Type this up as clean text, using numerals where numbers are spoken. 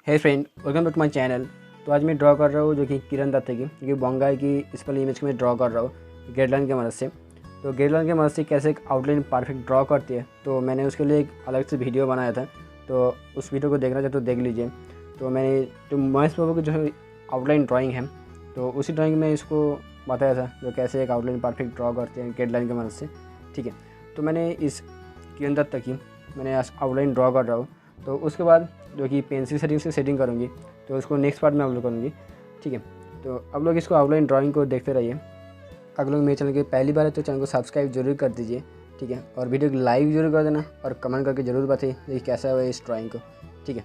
Hey friend, welcome back to my channel. तो आज मैं ड्रॉ कर रहा हूँ जो कि किरण दत्त की, क्योंकि बॉन्ग गाय की इस वाली इमेज को मैं ड्रॉ कर रहा हूँ गाइडलाइन की मदद से। तो गाइडलाइन की मदद से कैसे एक आउटलाइन परफेक्ट ड्रॉ करती है, तो मैंने उसके लिए एक अलग से वीडियो बनाया था। तो उस वीडियो को देखना चाहे तो देख लीजिए। तो मैंने जो महेश बाबू की जो आउटलाइन ड्राइंग है, तो उसी ड्राइंग में इसको बताया था जो कैसे एक आउटलाइन परफेक्ट ड्रॉ करते हैं गाइडलाइन की मदद से। ठीक है, तो मैंने इस किरण दत्त की मैंने आउटलाइन ड्रॉ कर रहा हूँ। तो उसके बाद जो कि पेंसिल सेटिंग से सेटिंग करूँगी, तो उसको नेक्स्ट पार्ट में अपलोड करूँगी। ठीक है, तो आप लोग इसको आउटलाइन ड्राइंग को देखते रहिए। अगर लोग मेरे चैनल की पहली बार है तो चैनल को सब्सक्राइब जरूर कर दीजिए। ठीक है, और वीडियो को लाइक जरूर कर देना और कमेंट करके ज़रूर बताइए कि कैसा हुआ इस ड्राइंग को। ठीक है।